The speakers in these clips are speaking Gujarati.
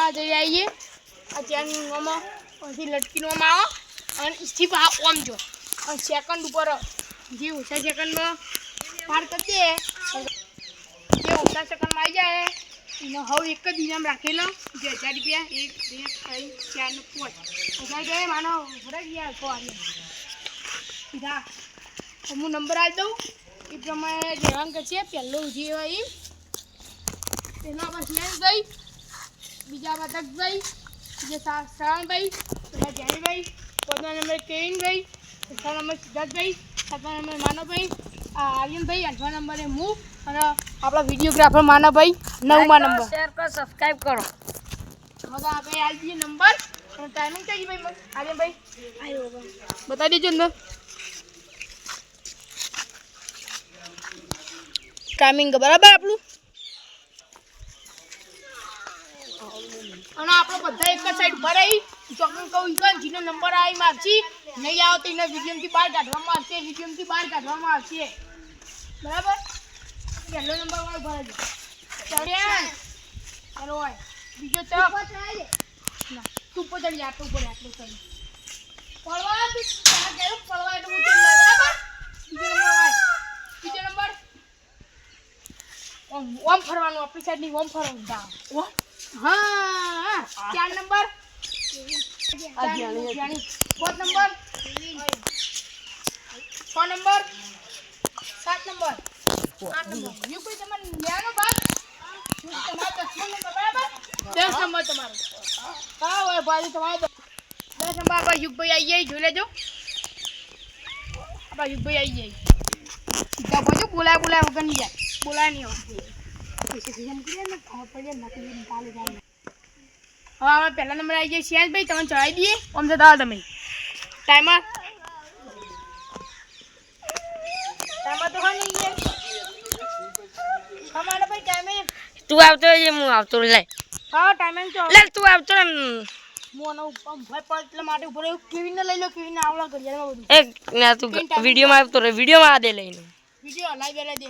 આ જઈ આવીએ આ ચેનમાં પછી લટકીનમાં આવો અને સ્થિપ ઓમ જો અને સેકન્ડ ઉપર જે ઓછા સેકન્ડમાં પાર કરી દે જે ઓછા સેકન્ડમાં આવી જાય એને હવે એક જ ઇનામ રાખેલો જે 1000 રૂપિયા 1 2 3 4 ને 5 હજાર જાય માનો ભરાઈ ગયા તો સીધા હું નંબર આપી દઉં એ પ્રમાણે રહેવાનું કરશે પહેલો જે હોય પહેલા આપણે ગઈ બીજા બતકભાઈ બીજા શ્રાવણભાઈ પેલા જયભાઈ ચોથા નંબર કેવિનભાઈ છઠ્ઠા નંબર સિદ્ધાર્થભાઈ સાતમા નંબર માનવભાઈ આર્યનભાઈ આઠમા નંબરે હું અને આપણા વિડીયોગ્રાફર માનવભાઈ નવમા નંબર શેર કરો સબસ્ક્રાઇબ કરો હવે આપણે આવી દઈએ નંબર અને ટાઈમિંગ કઈ ભાઈ આર્યનભાઈ બતાવી દેજો અંદર ટાઈમિંગ બરાબર આપણું અને આપણે બધા એક જ સાઈડ ઉભા રહી ચોકન કહું કે જેનો નંબર આવી માગશી નહીં આવે તો એને વિડીયોમાંથી બહાર કાઢવામાં આવશે વિડીયોમાંથી બહાર કાઢવામાં આવશે બરાબર પહેલો નંબર વાળો ભરાજો ચાલો હોય બીજો તો ના તું ઉપર ચડી આટલું ઉપર આટલું ચડી પડવા પડવા એટલે હું બરાબર બીજો નંબર ઓમ ફરવાનું આપણી સાઈડ ની ઓમ ફરવાનું ઓમ હા 4 number 4 number 6 number 7 number 8 number U કોઈ તમારે લેવાનો બાદ તમારો 10 નંબર બરાબર 10 નંબર તમારો હા હોય ભાઈ તમારો 10 નંબર આપણા યુગભાઈ આવી જાય જોઈ લેજો આપણા યુગભાઈ આવી જાય સીધા બોજો બોલાય વગર નહીં જાય બોલાય નહીં હવે આપણે પહેલા નંબર આવી જાય શિયાસભાઈ તમે ચડાવી દઈએ આમ જતા તમે ટાઈમર તો હા નહીં તમારે ભાઈ ટાઈમે તું આવતો હોય હું આવતો લે હા ટાઈમે તો લે તું આવતો ને મોનો ભાઈ પર એટલે માટે ઉપર કેવીને લઈ લો કેવીને આવલા ઘડિયાળમાં બધું એક ના તું વિડિયોમાં આવતો રે વિડિયોમાં આ દે લઈને વિડિયો લાઈવ દે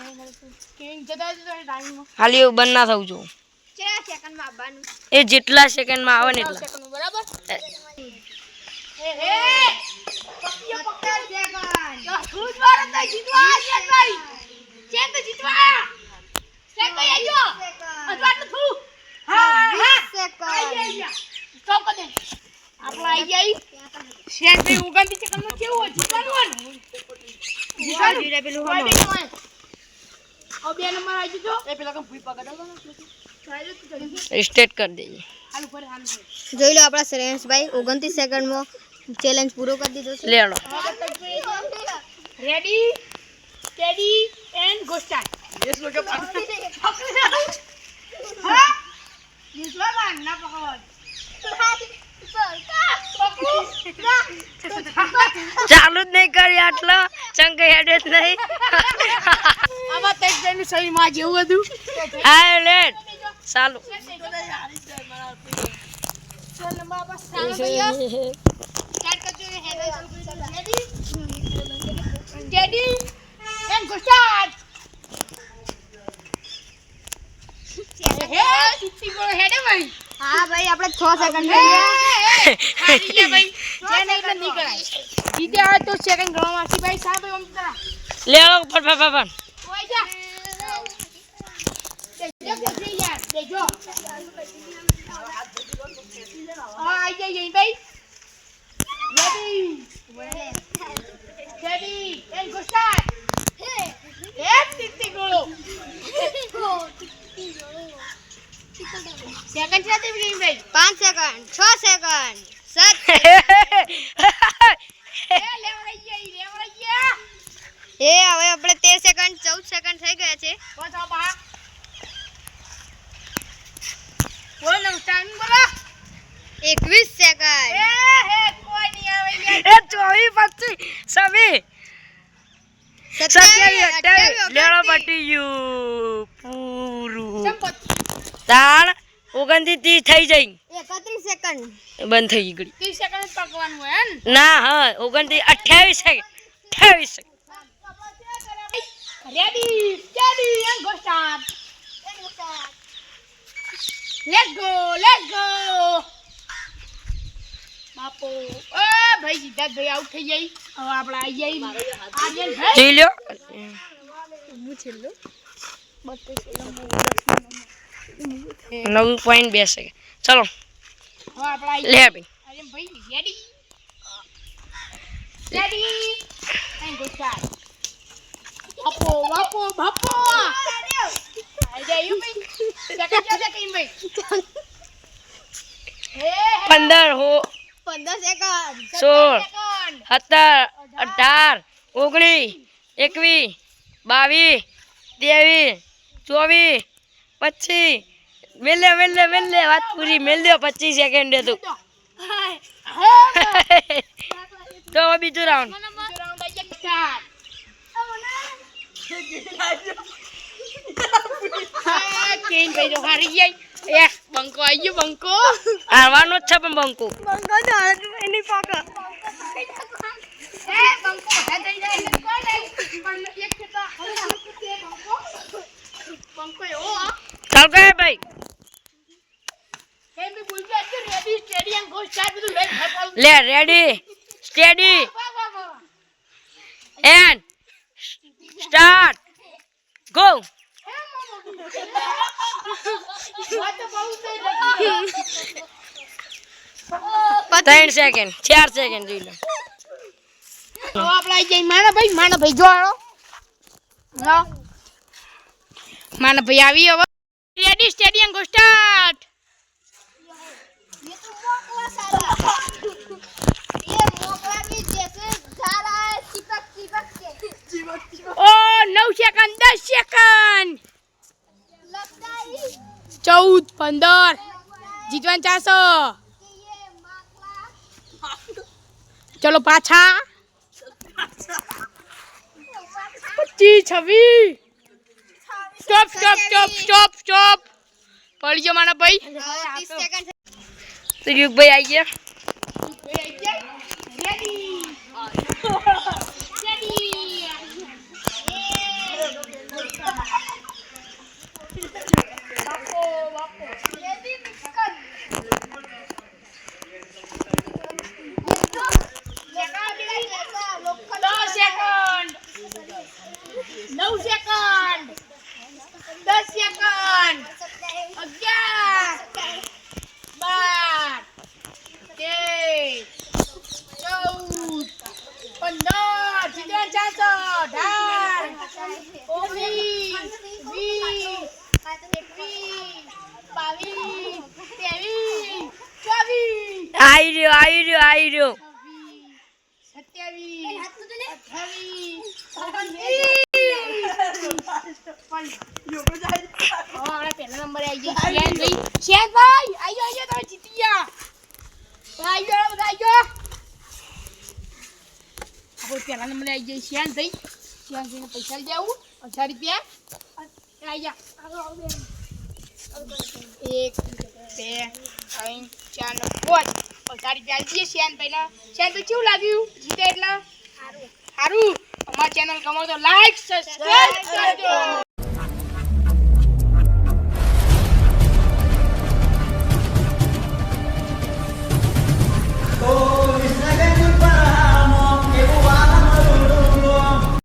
કેવીને જતા ટાઈમમાં ખાલી એવું બંધ ના થવું જો કેટલા સેકન્ડમાં આવવાનું એ જેટલા સેકન્ડમાં આવે ને એટલા સેકન્ડ બરાબર એ પકડ્યો સેકન્ડ ખુદ ભારત જીતવા છે ભાઈ ચેક જીતવા ચેક આયો અજવાટ થું હા 20 સેકન્ડ સ્ટોપ કર દે આપલા આવી ગઈ શેર બે 29 સેકન્ડમાં કેવું હોય જીતવાનું જીતવાનું પેલું હો ઓ બે નંબર આવી જજો એ પેલા કમ ભૂઈ પકડો સ્ટેટ કરી દેજે જોઈ લો આપણા શ્રેયસભાઈ 29 સેકન્ડમાં ચેલેન્જ પૂરો કરી દીધો છે લેડો ready steady and go start yes લોકે હા જીતવા માં ના પકડ ચાલુ જ નહીં કરી આટલા ચંક હેડે જ નહીં આમાં તેજ જઈને સહી માં જેવું હતું આ લેટ ચાલુ ચલ નંબર આપા સામે ભૈયા સ્ટાર્ટ કરજો ready steady and go start હે ચિત્તી ગો હેડે ભાઈ હા ભાઈ આપણે 6 સેકન્ડ હારી ગયા ભાઈ જેને એટલે નીકળાય જીતે આવે તો સેકન્ડ ગણવામાં આવશે ભાઈ સાહેબ ઓમ કરા લેડો ફટ ઓય જા દેજો યાર દેજો આઈ જઈ ભાઈ રેડી એન્ડ ગો સ્ટાર્ટ હે ચિત્તી ગોળો સેકન્ડ સાથે ભાઈ 5 સેકન્ડ 6 સેકન્ડ 7 લેવડાઈ ગયા એ હવે આપણે 13 સેકન્ડ 14 સેકન્ડ થઈ ગયા છે બસ આ બા બોલો ટાઈમ બોલો 21 સેકન્ડ હે કોઈ નહીં આવે એ 24 25 27 લેડો પટી ગયું પૂરું તાણ 29 થઈ જઈ 31 સેકન્ડ બંધ થઈ ગઈ 30 સેકન્ડ જ પકવાનું હોય ને ના હા 29 28 second 28 second ready steady and go start let's go ભાઈ સિદ્ધાર્થભાઈ આઉટ થઈ જાય. હવે આપણે આવી જઈએ આર્યનભાઈ. જોઈ લ્યો હું છેલ્લો 9.2 સેકન્ડ. ચલો હવે આપણે આવી લે ભાઈ. આર્યનભાઈ ready ready and go start. બાપો બાપો બાપો આઈ જાય ભાઈ. સેકન્ડ ભાઈ. હે 15 હો 15 સેકન્ડ 16 સેકન્ડ. 17 18 19 20 22 23 25 મેલે વાત પૂરી મેલ્યો 25 સેકન્ડ હતું. તો હવે બીજું રાઉન્ડ. રાઉન્ડ આવી જાય સ્ટાર્ટ. કેન ભાઈ તો હારી જાય. બંકો આવી ગયો બંકો. હારવાનો જ છે પણ બંકુ. બંકો તો એની પાકા બંકો હે થઈ જાય એટલે કોઈ નહીં. પણ એક છે તો બંકો એવો આ ચાલ કહે ભાઈ. હે મે બોલજો આજે રેડી સ્ટેડિયમ ગો સ્ટાર્ટ બધું લઈ ફાળ. લે રેડી સ્ટેડી વાહ વાહ વાહ. And start go. વાત તો બહુ થઈ 3 સેકન્ડ 4 સેકન્ડ જોઈ લો. તો આપણે આવી જાય માનાભાઈ જો આવો. હા માનાભાઈ આવી હવે રેડી સ્ટેડિયમ ગો સ્ટાર્ટ. ये तो मोकला साला ये मोकला भी जैसे जा रहा है चिपक के ઓ 9 સેકન્ડ 10 સેકન્ડ लगता है 14 15 જીતવાન 400. कि ये मोकला ચલો પાછા 25 26 સ્ટોપ પડી ગયો માનાભાઈ. 30 सेकंड તો યુગભાઈ આવી ગયા. ये भी मिक्स कर 9 સેકન્ડ 10 સેકન્ડ 11 12 13 14 15 જીતવાન 400 19 20 આવી રહ્યો 27 નંબર આવી જાય શેનભાઈ આયો તમે જીતી ગયા. આયો આપણે પહેલા નંબરે આવી જાય શેનભાઈ ને પૈસા લઈ આવું 1000 રૂપિયા આવી જા. 1 2 3 4 5 1000 રૂપિયા આવી જાય શેનભાઈ કેવું લાગ્યું જીતે એટલે સારું. અમારી ચેનલ ગમો તો લાઈક સબસ્ક્રાઇબ કરજો.